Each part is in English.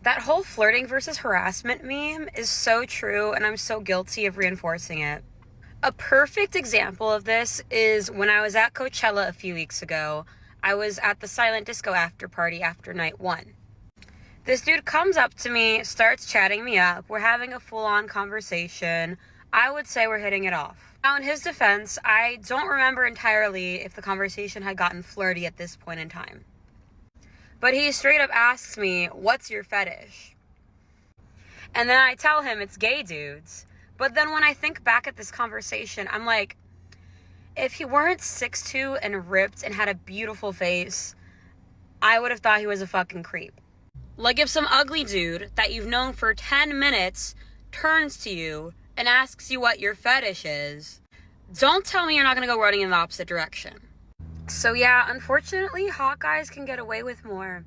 That whole flirting versus harassment meme is so true, and I'm so guilty of reinforcing it. A perfect example of this is when I was at Coachella a few weeks ago. I was at the silent disco after party after night one. This dude comes up to me, starts chatting me up. We're having a full-on conversation. I would say we're hitting it off. Now, in his defense, I don't remember entirely if the conversation had gotten flirty at this point in time. But he straight up asks me, "What's your fetish?" And then I tell him it's gay dudes. But then when I think back at this conversation, I'm like, if he weren't 6'2" and ripped and had a beautiful face, I would have thought he was a fucking creep. Like if some ugly dude that you've known for 10 minutes turns to you and asks you what your fetish is, don't tell me you're not going to go running in the opposite direction. So yeah, unfortunately, hot guys can get away with more.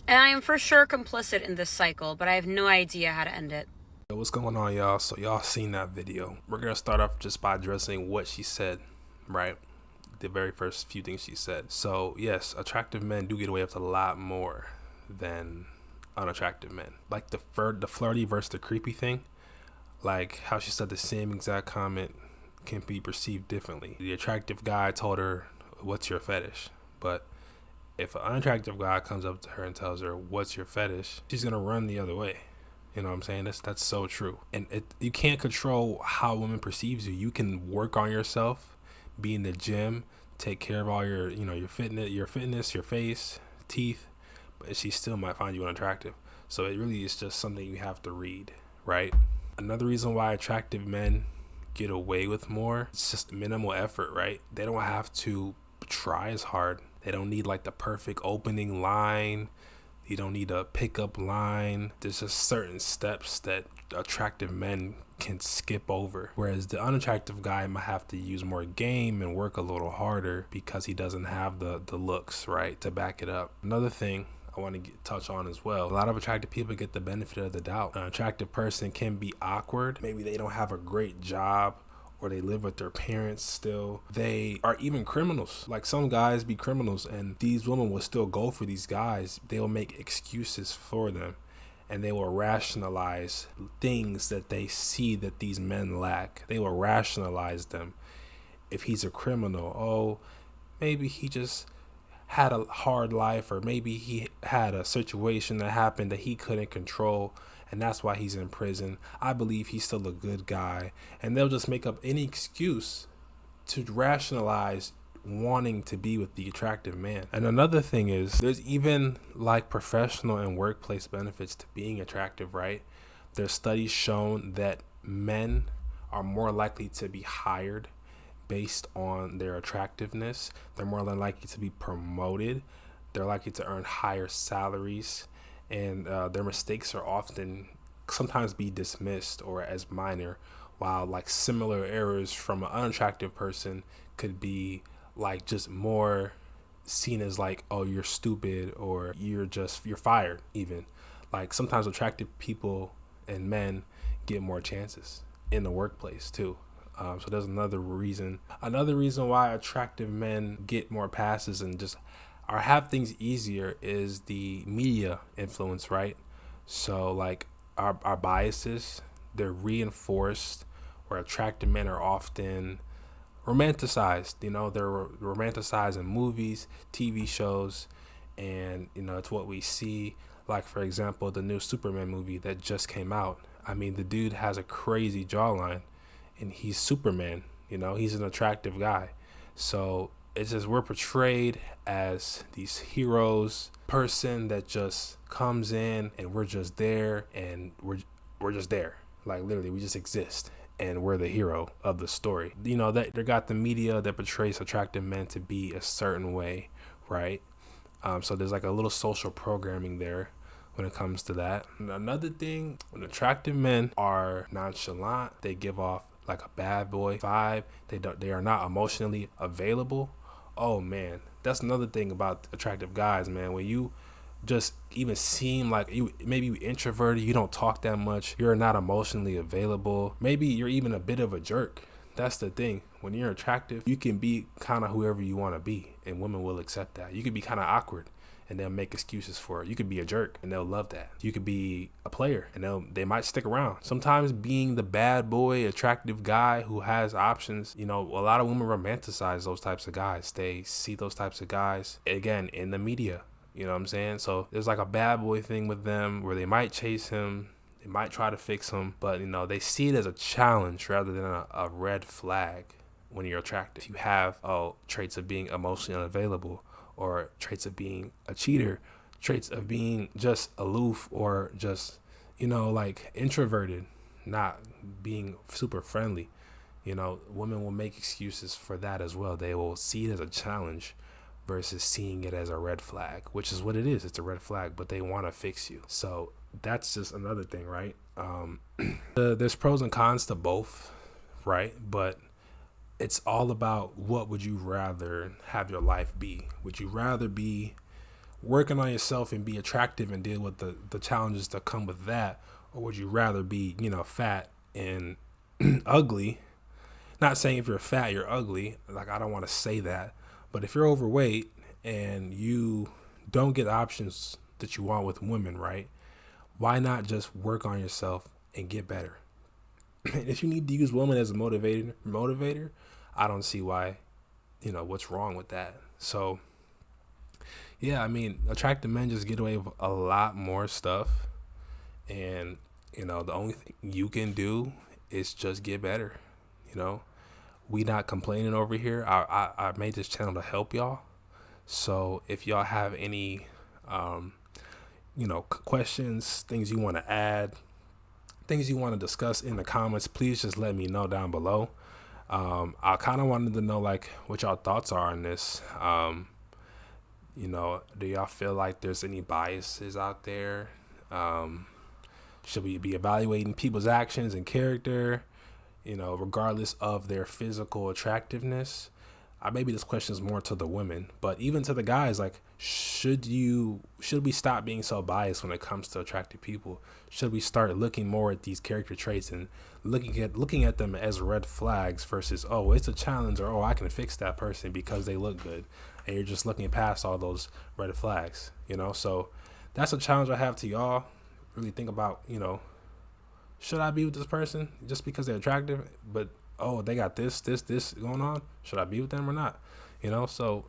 And I am for sure complicit in this cycle, but I have no idea how to end it. What's going on, y'all? So y'all seen that video. We're going to start off just by addressing what she said, right? The very first few things she said. So yes, attractive men do get away with a lot more than unattractive men. Like the flirty versus the creepy thing, like how she said the same exact comment can be perceived differently. The attractive guy told her, "What's your fetish?" But if an unattractive guy comes up to her and tells her, "What's your fetish?" she's gonna run the other way. You know what I'm saying? That's so true. And you can't control how women perceives you. You can work on yourself, be in the gym, take care of all your your fitness, your face, teeth, but she still might find you unattractive. So it really is just something you have to read, right? Another reason why attractive men get away with more, it's just minimal effort, right? They don't have to try as hard. They don't need like the perfect opening line. You don't need a pickup line. There's just certain steps that attractive men can skip over, whereas the unattractive guy might have to use more game and work a little harder because he doesn't have the looks, right, to back it up. Another thing I want to touch on as well, a lot of attractive people get the benefit of the doubt. An attractive person can be awkward. Maybe they don't have a great job, or they live with their parents still. They are even criminals. Like some guys be criminals, and these women will still go for these guys. They will make excuses for them, and they will rationalize things that they see that these men lack. They will rationalize them. If he's a criminal, oh, maybe he just had a hard life, or maybe he had a situation that happened that he couldn't control, and that's why he's in prison. I believe he's still a good guy. And they'll just make up any excuse to rationalize wanting to be with the attractive man. And another thing is, there's even like professional and workplace benefits to being attractive, right? There's studies shown that men are more likely to be hired based on their attractiveness. They're more than likely to be promoted. They're likely to earn higher salaries, and their mistakes are often sometimes be dismissed or as minor, while like similar errors from an unattractive person could be like just more seen as like, oh, you're stupid, or you're fired. Even like sometimes attractive people and men get more chances in the workplace too. So there's another reason why attractive men get more passes and just have things easier is the media influence, right? So like our biases, they're reinforced, where attractive men are often romanticized. They're romanticized in movies, TV shows, and it's what we see. Like for example, the new Superman movie that just came out. I mean, the dude has a crazy jawline, and he's Superman. He's an attractive guy. So it's just we're portrayed as these heroes, person that just comes in and we're just there, and we're just there. Like literally, we just exist, and we're the hero of the story. That they got the media that portrays attractive men to be a certain way, right? So there's like a little social programming there when it comes to that. And another thing, when attractive men are nonchalant, they give off like a bad boy vibe. They are not emotionally available. Oh man, that's another thing about attractive guys, man. When you just even seem like maybe you introverted, you don't talk that much, you're not emotionally available, maybe you're even a bit of a jerk. That's the thing. When you're attractive, you can be kind of whoever you want to be, and women will accept that. You can be kind of awkward, and they'll make excuses for it. You could be a jerk and they'll love that. You could be a player and they might stick around. Sometimes being the bad boy, attractive guy who has options, you know, a lot of women romanticize those types of guys. They see those types of guys, again, in the media. You know what I'm saying? So there's like a bad boy thing with them where they might chase him, they might try to fix him, but you know, they see it as a challenge rather than a red flag. When you're attractive, if you have traits of being emotionally unavailable, or traits of being a cheater, traits of being just aloof, or just, you know, like introverted, not being super friendly, you know, women will make excuses for that as well. They will see it as a challenge versus seeing it as a red flag, which is what it is. It's a red flag, but they want to fix you. So that's just another thing, right? There's pros and cons to both, right? But it's all about, what would you rather have your life be? Would you rather be working on yourself and be attractive and deal with the challenges that come with that? Or would you rather be, you know, fat and ugly? Not saying if you're fat, you're ugly. Like, I don't want to say that. But if you're overweight and you don't get options that you want with women, right? Why not just work on yourself and get better? If you need to use women as a motivator, I don't see why, you know, what's wrong with that. So, yeah, I mean, attractive men just get away with a lot more stuff. And, you know, the only thing you can do is just get better. You know, we not complaining over here. I made this channel to help y'all. So if y'all have any, you know, questions, things you want to add, things you want to discuss in the comments, please just let me know down below. I kind of wanted to know, like, what y'all thoughts are on this. You know, do y'all feel like there's any biases out there? Should we be evaluating people's actions and character, you know, regardless of their physical attractiveness? Maybe this question is more to the women, but even to the guys, like, should we stop being so biased when it comes to attractive people? Should we start looking more at these character traits and looking at them as red flags versus, oh, it's a challenge, or, oh, I can fix that person because they look good, and you're just looking past all those red flags, you know? So that's a challenge I have to y'all. Really think about, you know, should I be with this person just because they're attractive, but, oh, they got this going on? Should I be with them or not? You know, so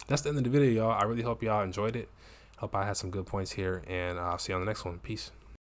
that's the end of the video, y'all. I really hope y'all enjoyed it. Hope I had some good points here, and I'll see you on the next one. Peace.